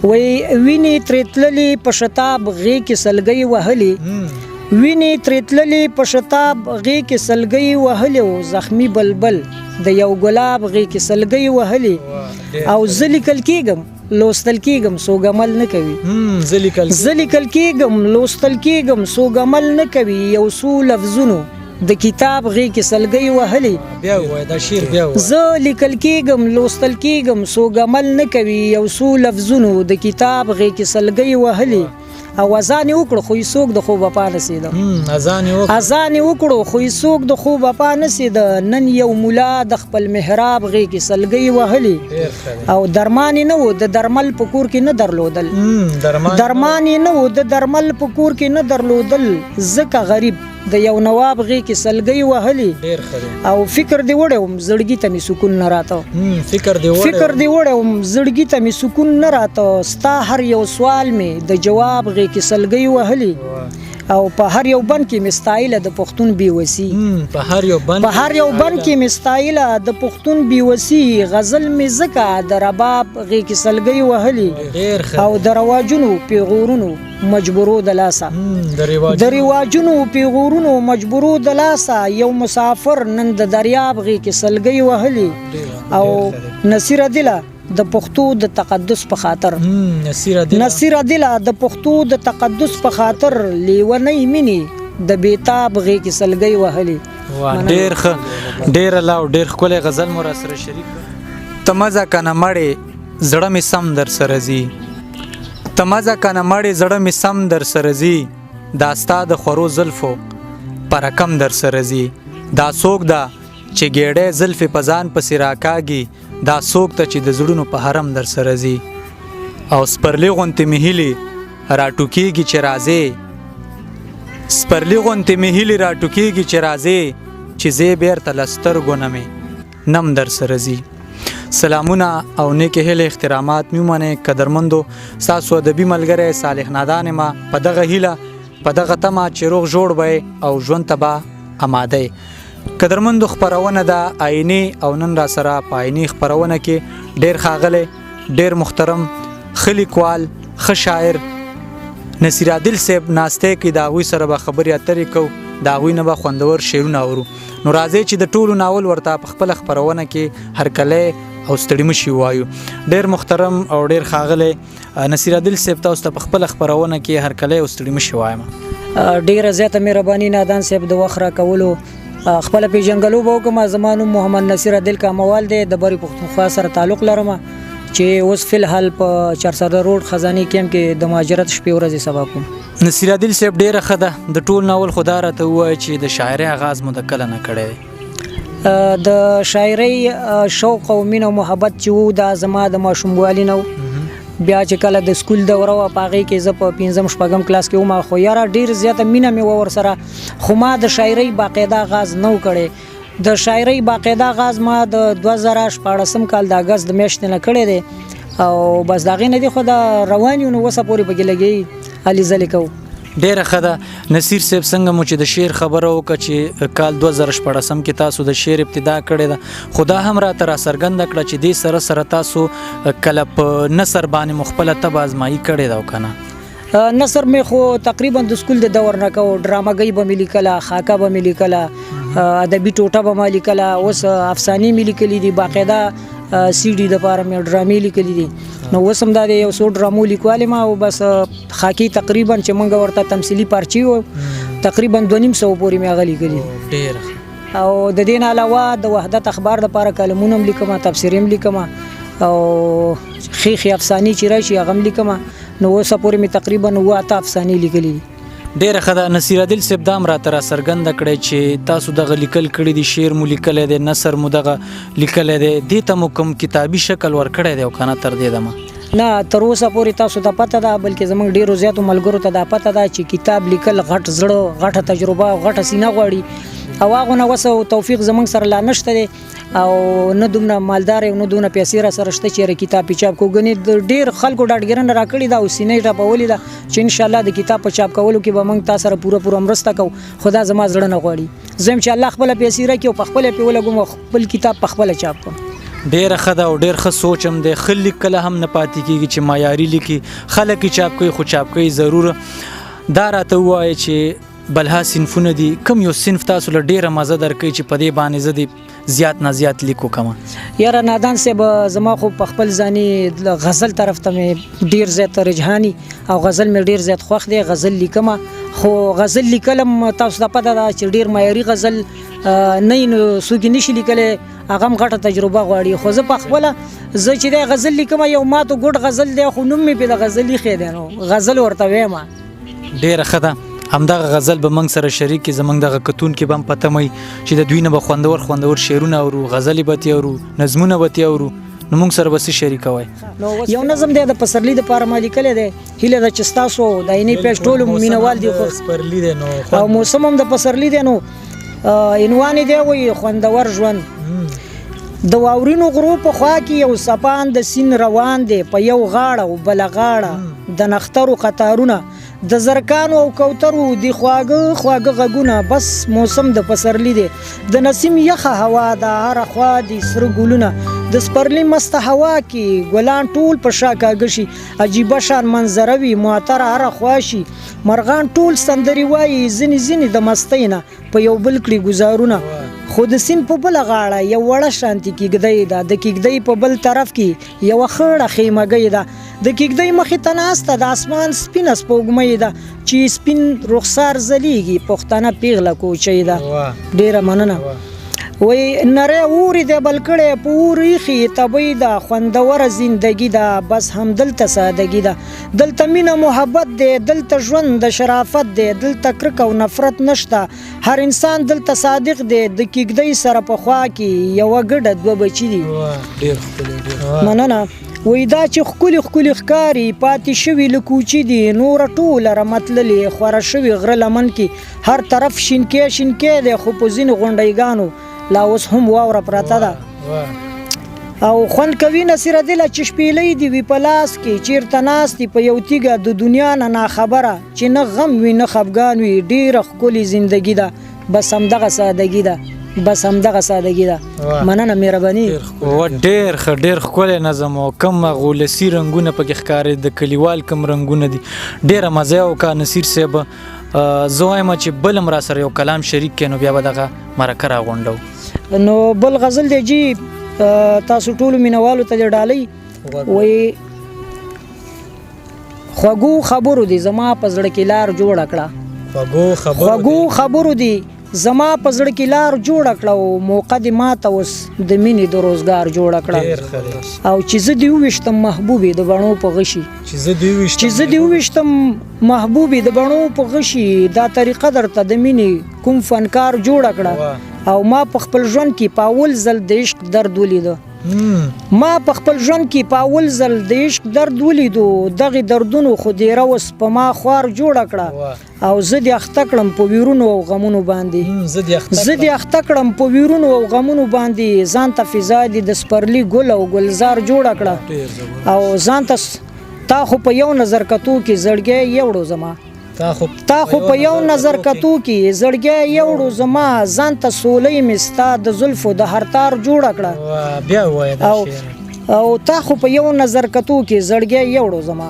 وای ویني ترتللی په شتاب غې کې سلګي وهلي ویني ترتللی په شتاب غې کې سلګي وهلي او زخمی بلبل د یو ګلاب غې کې سلګي وهلي او زلیکل کېږم لوستل کېږم سوګمل نه کوي زلیکل کېږم لوستل کېږم سوګمل نه کوي یو څو لفظونو د کتاب غې کې سلګي وهلي بیا وای دا شعر بیا وای زه لیکل کېږم لوستل کېږم سوګمل نه کوي یو څو لفظونو د کتاب غې کې سلګي وهلي او اذان وکړو خو څوک د خوب په نسید اذان وکړو خو څوک د خوب په نسید نن یو مولا د خپل محراب غې کې سلګي وهلي او درمان نه و د درمل په کور کې نه درلودل درمان نه و د درمل په کور کې نه درلودل زکه غریب د یو نواب غې کې سلګي وهلي او فکر دی وړم زړګي ته می سکون نه راته فکر دی وړم زړګي ته می سکون نه راته ستا هر یو سوال می د جواب غې کې سلګي وهلي او په هر یو بند کې مستایله د پښتون بیوسی په هر یو بند کې مستایله د پښتون بیوسی غزل می زکه د رباب غې کې سلګي وهلي او د رواجونو پیغورونو مجبورو د لاسا د رواجونو پیغورونو مجبورو د لاسا یو مسافر نن د دریاب غې کې سلګي وهلي او نصیر دله د پښتو د تقدس په خاطر نصیر دله د پښتو د تقدس په خاطر لیونی منی د بیتاب غې کې سلګي وهلي ډیر لاو ډیر خپل غزل مو را سره شریک تمزه کنه مړې زړه می سم در سره زی تمزه کنه مړې زړه می سم در سره زی دا ستا د خورو زلفو پر کم در سره زی دا سوک دا چې ګېړې زلفې په ځان پسې راکاږي دا څوک ته چې د زړونو په حرم در سره ځي او سپرلی غوندې مې هیلې راټوکېږي چې راځې سپرلی غوندې مې هیلې راټوکېږي چې راځې چې زه بیرته له سترګو نه مې نم در سره ځي سلامونه او نیکې هیلې احترامات مې ومنئ قدرمندو ستاسو ادبي ملګری صالح نادان یم په دغه هیله په دغه تمه چې روغ جوړ به او ژوند ته به اماده قدرمندو خپرونه ده آینې او نن را سره په آینې خپرونه کې ډیر ښاغلی ډیر محترم ښه لیکوال ښه شاعر نصیر عادل صاحب ناستی کې د هغوی سره به خبرې اترې کوو د هغوی نه به خوندور شعرونه اورو نو راځئ چې د ټولو ناول ورته په خپله خپرونه کې هرکلی او ستړي مشي ووایو ډیر محترم او ډیر ښاغلی نصیر عادل صاحب تاسو ته په خپله خپرونه کې هرکلی او ستړي مشي وایم ډیره زیاته مهرباني نادان صاحب د وخت راکولو خپل پیژنګلو به وکم زمانو محمد نصیر عادل کاموال دی د بری پښتونخوا سره تعلق لرم چې اوس فلحال په چارسده روډ خزاني کیمپ کې د مهاجرت شپې ورځې سبا کوم نصیر عادل صاحب ډیره ښه ده د ټول ناول خدا راته ووایه چې د شاعرۍ آغاز مو د کله نه کړی دی د شاعرۍ شوق او مینه او محبت چې وو دا زما د ماشوموالي نه بیا چې کله د سکول دوره وه په هغې کې زه په 5م 6م کلاس کې وم خو یاره ډېر زیاته مینه مې وه ورسره خو ما د شاعرۍ باقاعده آغاز نه و کړی د شاعرۍ باقاعده آغاز ما د 2014 کال د اګست د میاشتې نه کړی دی او بس د هغې نه دی خو د روان یو نو اوسه پورې پکې لګوي هلې ځلې کوو ډیره ښه ده نصیر صاحب څنګه مو چې د شعر خبره وکړه چې کال 2014 کې تاسو د شعر ابتدا کړې ده خو دا هم راته راڅرګنده کړه چې دې سره سره تاسو کله په نثر باندې مو خپله طب ازمایي کړې ده او که نه نثر مې خو تقریبا د سکول د دور نه کوو ډرامګۍ به مې لیکله خاکه به مې لیکله ادبي ټوټه به ما لیکله اوس افسانې مې لیکلي دي باقاعده سی ډي دپاره مې ډرامې لیکلي دي نو اوس هم دا د یو څو ډرامو لیکوال یم او بس خاکي تقریبا چې موږ ورته تمثیلي پارچې وو تقریبا 250 پورې مې هغه لیکلي دي او د دې نه علاوه د وحدت اخبار دپاره کالمونه هم لیکم تبصرې هم لیکم او ښې افسانې چې راشي هغه هم لیکم نو اوسه پورې مې تقریبا 9 افسانې لیکلي دي ډیره ښه ده نصیر عادل صاحب دا هم راته راڅرګنده کړی چې تاسو دغه لیکل کړي دي شعر مو لیکلی دی نثر مو دغه لیکلی دی دې ته مو کوم کتابي شکل ورکړی دی او که نه تر دې دمه نه تر اوسه پورې تاسو ته پته ده بلکې زموږ ډیرو زیاتو ملګرو ته دا پته ده چې کتاب لیکل غټ زړه غټه تجربه او غټه سینه غواړي او هغه نه وسه توفیق زموږ سره لا نشته دی او نه دومره مالدار او نه دومره پیسې را سره شته چې کتاب په چاپ کو غني ډیر خلکو ډاډګرنه راکړي دا او سینې ټاپولې ده چې ان شاء الله د کتاب په چاپ کولو کې به موږ تاسو سره پوره مرسته کوو خدا زما زړه نه غواړي زم چې الله خپل پیسې راکړي او په خپل په ولګم خپل کتاب په خپل چاپ کوم ډیره ښه ده او ډیر ښه سوچ هم دی. ښه لیک کله هم نه پاتې کېږي چې معیاري لیکي. خلک یې چاپ کوي خو چاپ کوي ضرور. دا راته ووایه چې بلها صنفونه دي، کوم یو صنف تاسو له ډیره مزه درکوي چې په دې باندې زه د زیات نه زیات لیک وکړم؟ یاره نادان صاحب زما خو په خپل ځاني غزل طرف ته مې ډیر زیات رجحاني او غزل مې ډیر زیات خوښ دی. غزل لیکم خو غزل لیکلم تاسو ته پته ده چې ډیر معیاري غزل نه نو څوک نشي لیکلی، هغه هم غټه تجربه غواړي. خو زه په خپله زه چې دی غزل لیکم یو ماته ګډ غزل دی خو نوم مې پې د غزل ایښی دی نو غزل ورته وایم. ډیره ښه ده. همدغه غزل به موږ سره شریک کړي. زموږ دغه کتونکي به هم پته مئ چې د دوی نه به خوندور شعرونه اورو، غزلې به تې اورو، نظمونه به تې اورو. نو موږ سره به څه شریکوئ؟ یو نظم دی د پسرلي دپاره ما لیکلی دی. هیله ده چې ستاسو د عینۍ پیج ټولو مینهوال دي او موسم هم د پسرلي دی. نو عنوان یې دی وایي خوندور ژوند. د واورینو غرو په خوا کې یو سپان د سیند روان دی، په یو غاړه او بله غاړه د نخترو قطارونه، د زرکانو او کوترو دی خواږه غږونه. بس موسم د پسرلی دی، د نسیم یخه هوا د هره خوا دي سره ګلونه، د سپرلی مسته هوا کې ګلان ټول په شا کاږه شي، عجیبه شان منظره وي معطره هره خوا شي، مرغان ټول سندرې وایي ځینې د مستۍ نه په یو بل کړي ګزارونه. خو د سیند په بله غاړه یو وړه شانتي کیږدۍ ده، د کیږدۍ په بل طرف کې یوه خړه خیمګۍ ده، د کیږدۍ مخې ته ناسته د اسمان سپینه سپوږمۍ ده، چې سپین رخسار ځلیږي پښتنه پیغله کوچۍ ده. ډیره مننه. وای نری اوري دی بل کړی په اور ایښي طبی ده، خوندوره زندګي ده بس همدلته سادګي ده، دلته مینه محبت دی، دلته ژوند د شرافت دی، دلته کرکه او نفرت نشته، هر انسان دلته صادق دی، د کیږدۍ سره په خوا کې یوه ګډه دوه بچي دي. مننه. وای دا چې ښکلي ښکاري پاتې شوي له کوچي دي، نوره ټوله رمتللې خوره شوي غره لمن کې، هر طرف شینکی دی خو په ځینو غونډیګانو لا اوس هم واوره پراته ده. او خوند کوي نصیره دله چې شپېلۍ دي وي په لاس کې، چیرته ناست دي په یو تیږه د دنیا نه ناخبره، چې نه غم وي نه خفګان وي، ډېره ښکلې زندګي ده بس همدغه سادګي ده. مننه مهرباني. ډېر ښکلی نظم او کم غولسي رنګونه پکې ښکاري، د کلیوال کم رنګونه دي. ډېره مزه یې وکړه نصیر صاحب. زه وایم چې بل هم را سره یو کلام شریک کړي نو بیا به دغه مرکه راغونډو. نو بل غزل دی جی تاسو ټولو مینوالو ته دې ډالۍ وایي خوږو خبرو دي زما په زړه کې لار جوړه کړه، خوږو خبرو دي زما په زړه کې لار جوړه کړه، او موقع دې ماته اوس د مینې د روزګار جوړه کړه، او چې زه دې وویشتم محبوبې د بڼو په غشي، چې زه دې وویشتم محبوبې د بڼو په غشي، دا طریقه درته د مینې کوم فنکار جوړه کړه، او ما په خپل ژوند کې په اول ځل د عشق درد ولیده، ما په خپل ژوند کې په اول ځل د عشق درد ولیدو، دغې دردونو خو دیره اوس په ما خوار جوړه کړه، او زه دې اخته کړم په ویرونو او غمونو باندې، زه دې اخته کړم په ویرونو او غمونو باندې، ځان ته فضا دې د سپرلي ګل او ګلزار جوړه کړه، او ځان ته تا خو په یو نظر کتو کې زړګی یوړو زما، تا خو په یو نظر کتو کې زړګی یوړو زما، ځان ته سولۍ مې ستا د زلفو د هر تار جوړه کړه، او تا خو په یو نظر کتو کې زړګی یوړو زما،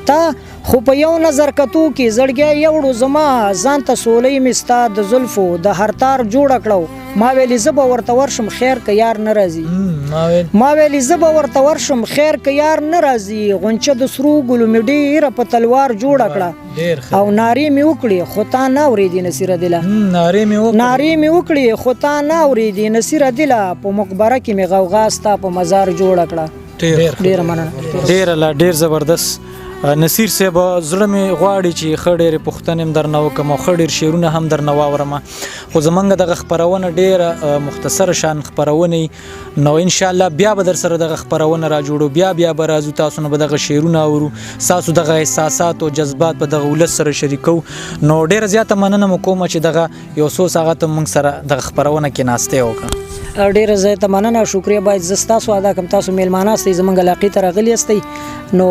تا خو په یو نظر کتو کې زړګی یوړو زما، ځان ته سولۍ مې ستا د زلفو د هر تار جوړه کړو، ما ویلې زه به ورته ورشم خیر که یار نه راځي، ما ویلې زه به ورته ورشم خیر که یار نه راځي، غونچه د سرو ګلو مې ډېره په تلوار جوړه کړه، او نارې مې وکړې خو تا نه اورېدې نصیره دله، نارې مې وکړې خو تا نه اورېدې نصیره دله، په مقبره کې مې غوغا ستا په مزار جوړه کړه. ډېره مننه. ډېر زبردست نصیر صاحب. زړه مې غواړي چې ښه ډېرې پوښتنې هم درنه وکړم او ښه ډېر شعرونه هم درنه واورم، خو زموږ دغه خپرونه ډېره مختصره شان خپرونه، نو انشاءالله بیا به در سره دغه خپرونه را جوړو، بیا به راځو، تاسو نه به دغه شعرونه اورو، ستاسو دغه احساسات او جذبات به دغه ولس سره شریکو. نو ډېره زیاته مننه مو کومه چې دغه یو څو ساعته موږ سره دغه خپرونه کې ناستې وکړه. ډیره زیاته مننه او شکریه باید زستاسو ادا کوم. تاسو میلمانه استئ زمونږ علاقې ته راغلي استئ نو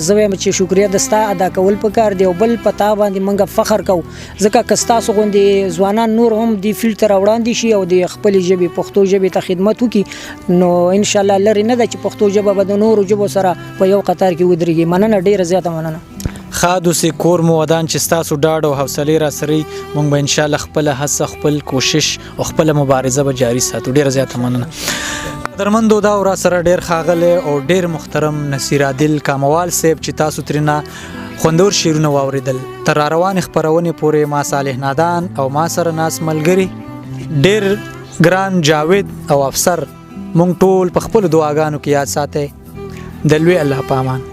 زه وایم چې شکریه د ستا ادا کول پکار دی او بل پتا باندې موږ فخر کوو ځکه که ستاسو غوندې ځوانان نور هم د فیلډ ته راوړاندې شي او د خپلې ژبې پښتو ژبې ته خدمت وکړي نو انشاءالله لرې نه ده چې پښتو ژبه به د نورو ژبو سره په یو قطار کې ودرېږي. مننه ډیره زیاته مننه. خادو سي کور مو ودان چې تاسو ډاډ او حوصله را سره مونږ به ان شاء الله خپل هڅه خپل کوشش او خپل مبارزه به جاری ساتو. ډیره زیاته مننه. درمندو دا ورا سره ډیر خاغله او ډیر محترم نصیر عادل کاموال صاحب چې تاسو ترنه خوندور شیرونه واوریدل. تر روان خبرونه پورې ما صالح نادان او ما سره ناس ملګری ډیر ګران جاوید او افسر مونږ ټول په خپل دعاګانو کې یاد ساتئ. دلوي الله پامان.